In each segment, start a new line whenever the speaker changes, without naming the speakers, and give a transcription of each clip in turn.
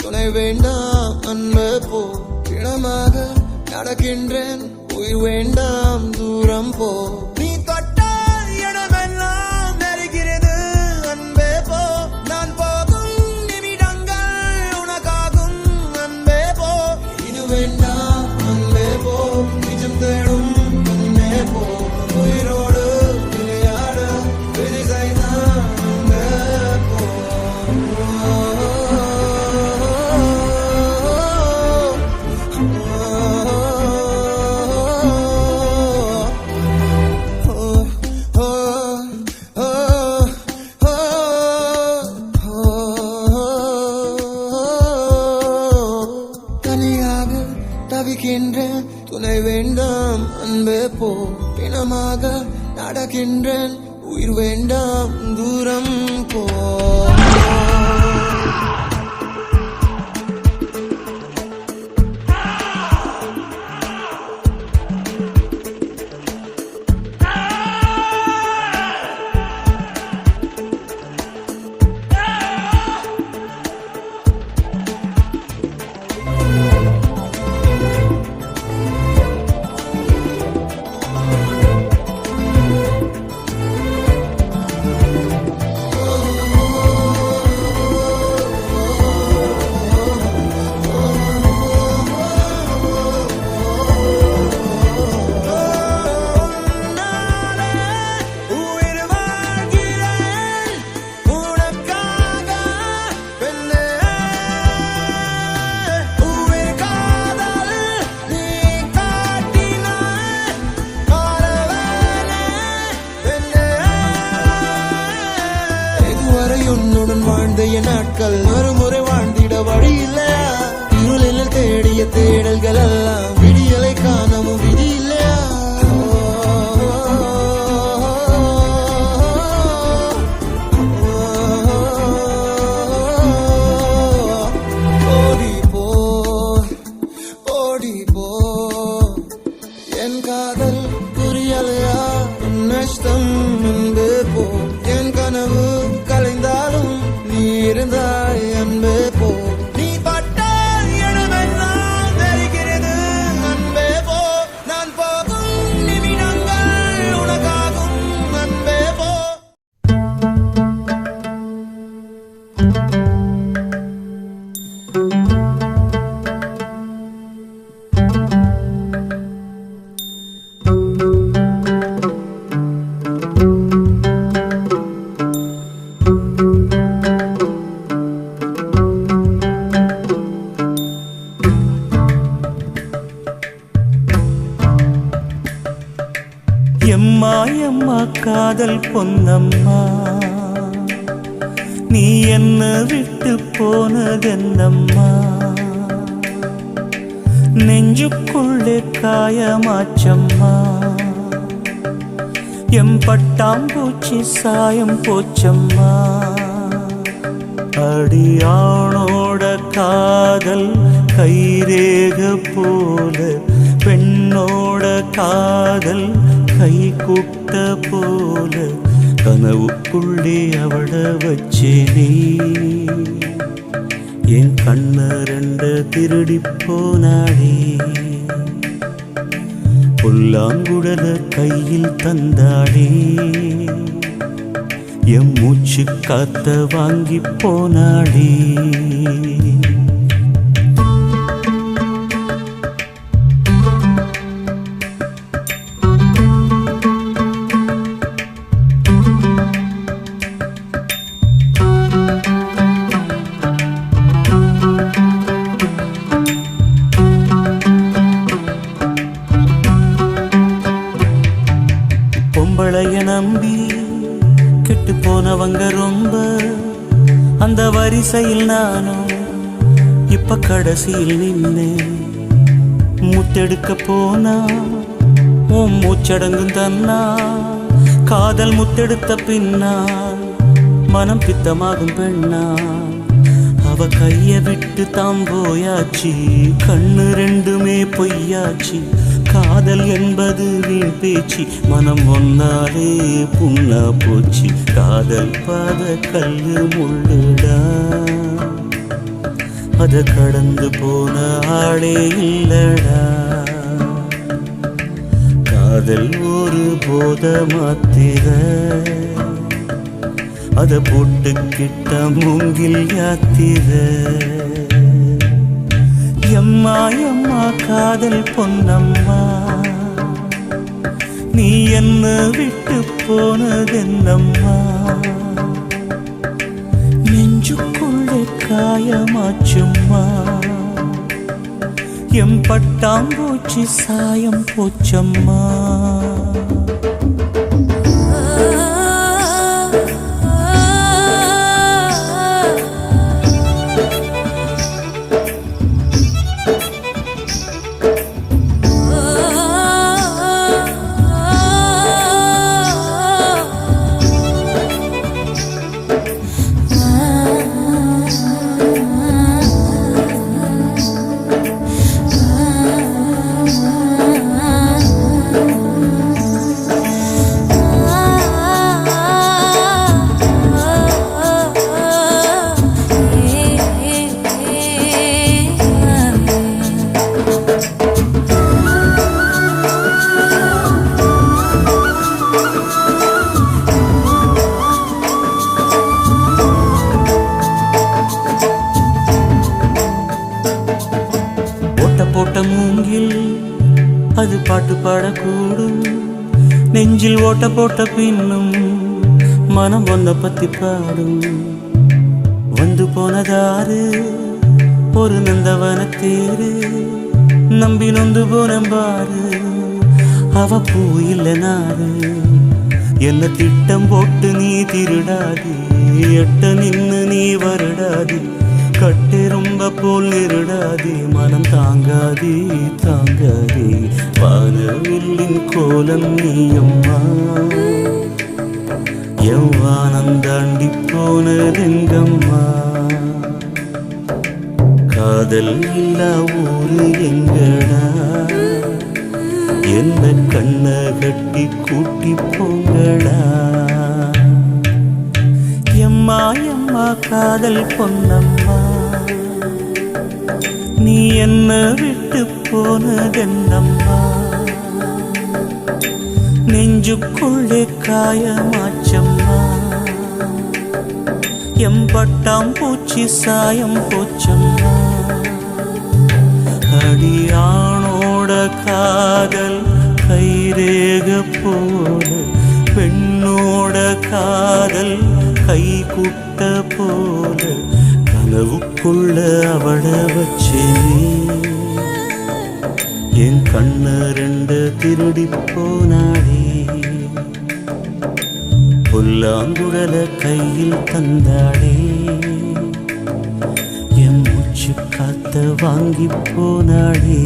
துணை வேண்டாம் அன்பே போ. இனமாக நடக்கின்றேன் உயிர் வேண்டாம் தூரம் போ. நீ தொட்டால் இடமெல்லாம் நெருகிறது அன்பே போ. நான் போகும் நிமிடங்கள் உனக்காகும் அன்பே போ. இது வேண்டாம் அன்பே போ. நிஜம் தேடும் அன்பே போ. உயிரோடு விளையாட விதி செய்தான் அன்பே போ. தவிக்கின்றேன் துணை வேண்டாம் அன்பே போ. பிணமாக நடக்கின்றேன் உயிர் வேண்டாம் தூரம் போ. உன்னுடன் வாழ்ந்த என் நாட்கள் மறுமுறை வாழ்ந்திட வழி இல்லையா? இருளில் தேடிய தேடல்கள் எல்லாம் விடியலை காணவும் விதி இல்லையா? ஓடி போ ஓடி போ. என் காதல் புரியலையா? நஷ்டம் அன்பே போ. என் கனவு கலைந்தாலும் நீ இருந்தாய் அன்பே போ. நீ பட்டால் இடமெல்லாம் நெருகிறது அன்பே போ. நான் போகும் நிமிடங்கள் உனக்காகும் அன்பே போ.
எம்மா எம்மா காதல் பொன்னம்மா, நீ என்ன விட்டு போனதென்னம்மா? நெஞ்சுக்குள்ளே காயமாச்சம்மா, எம் பட்டாம்பூச்சி சாயம் போச்சம்மா. அடியானோட காதல் கைரேக போல, பெண்ணோட காதல் கை கூட்ட போல, கனவுக்குள்ளே அவட வச்சேனே. என் கண்ண ரெண்ட திருடி போனாடே, புல்லாங்குழல கையில் தந்தாடே. எம் மூச்சு காத்த வாங்கி போனாடே. பொம்பளைய நம்பி கெட்டு போனவங்க ரொம்ப, அந்த வரிசையில் நானும் இப்ப கடைசியில் நின்னேன். முத்தெடுக்க போனா உன் மூச்சடங்கும் தன்னா, காதல் முத்தெடுத்த பின்னா மனம் பித்தமாகும் பெண்ணா. அவ கைய விட்டு தாம் போயாச்சு, கண்ணு ரெண்டுமே பொய்யாச்சு. காதல் என்பது வீண் பேச்சு, மனம் ஒன்னாலே புண்ணா போச்சு. காதல் பாத கல்லு முள்ளுடா, அத கடந்து போன ஆளே இல்லடா. காதல் ஒரு போத மாத்திர, அத போட்டுக்கிட்ட மூங்கில் யாத்திர. எம்மா எம்மா காதல் பொன்னம்மா, நீ என்ன விட்டு போனதென்னம்மா. நெஞ்சுக்குள்ளே காயமாச்சும்மா, எம் பட்டாம்பூச்சி சாயம் போச்சம்மா. போட்ட மூங்கில் அது பாட்டு பாடக்கூடும், நெஞ்சில் ஓட்ட போட்ட பின்னும் மனம் ஒன்ன பத்தி பாடும். வந்து போனதாரு ஒரு நந்தவன தேரு, நம்பி நொந்து போனம்பாரு அவ பூ இல்ல நாரு. என்ன திட்டம் போட்டு நீ திருடாதி, எட்ட நின்னு நீ வருடாதி. கட்டு ரொம்ப போல் நிருடாதே, மனம் தாங்காதே தாங்காதே. வானவில்லின் கோலம் நீயம்மா, எவ்வானம் தாண்டி போனதெங்கம்மா. காதல் இல்லா ஊரு எங்கடா, என்ன கண்ண கட்டி கூட்டி போங்கடா. எம்மா எம்மா காதல் பொன்னம்மா, நீ என்ன விட்டு போனதென்னம்மா. நெஞ்சுக்குள்ளே காயமாச்சம்மா, எம் பட்டாம்பூச்சி சாயம் போச்சம்மா. அடியானோட காதல் கைரேக போல, பெண்ணோட காதல் கை குட்ட போல. கனவுக்குள்ள அவள வச்சே, என் கண்ண ரெண்டு திருடி போனாடே. புல்லாங்குழல கையில் தந்தாடே, என் மூச்சு காத்த வாங்கி போனாடே.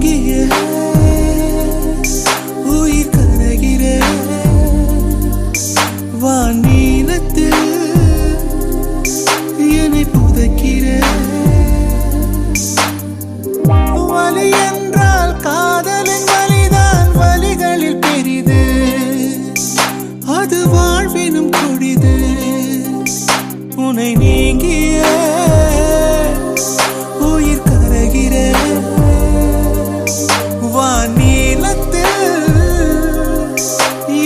நீங்கிய உயிர் கரைகிற வானீலத்தில் என்னை புதைக்கிற வலி என்றால் காதலின் வலிதான் வலிகளில் பெரிது அது வாழ்வினும் கொடிது உனை நீங்கிய உயிர் கரைகிற வானீலத்தில்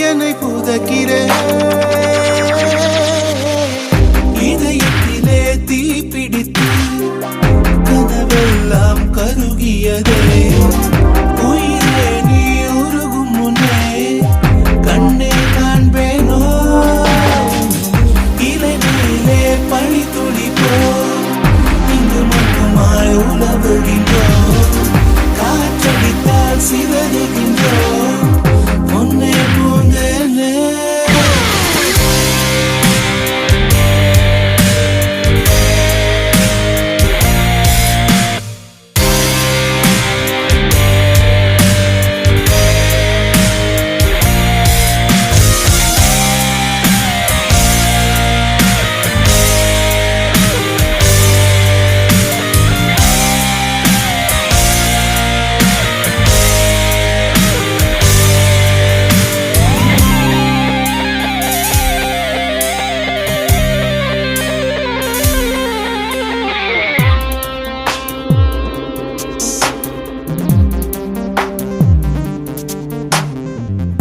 என்னை புதைக்கிற இதயத்திலே தீ பிடித்து கனவெல்லாம் கருகியதே உயிரே நீ உருகும் முன்னே கண்ணே காண்பேனோ இலை மேலே பனி துளிப்போ இங்கு மட்டுமாய் உலவுகின்றோம் காற்றடித்தால் சிதறுகின்றோம் முன்னே பூந்தேனே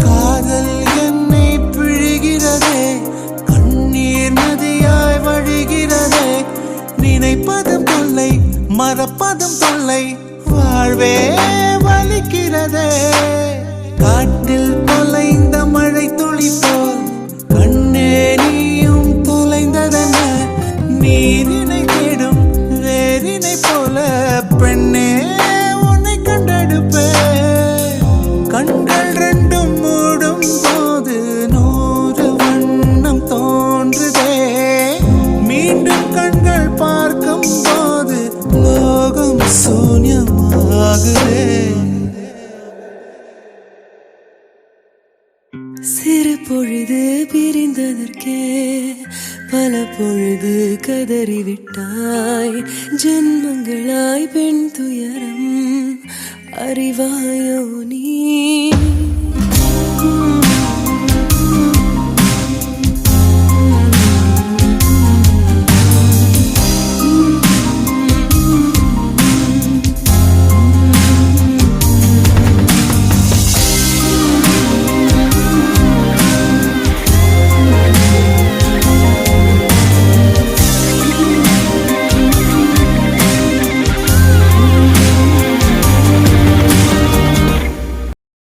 காதல் என்னை பிழிகிறதே கண்ணீர் நதியாய் வழிகிறதே நினைப்பதும் தொல்லை மறப்பதும் தொல்லை வாழ்வே வலிக்கிறதே காட்டில் தொலைந்த மழை துளி போல் கண்ணே நீயும் தொலைந்ததென நீரினை தேடும் வேரினை போல பெண்ணே உன்னை கண்டெடுப்பேன் கண்கள் ரெண்டும் மூடும் போது 100 வண்ணம் தோன்றுதே மீண்டும் கண்கள் பார்க்கும் போது லோகம் சூன்யமாகுதே
சிறு பொழுது பிரிந்ததற்கே பல பொழுது கதறிவிட்டாய் ஜென்மங்களாய் பெண் துயரம் அறிவாயோ நீ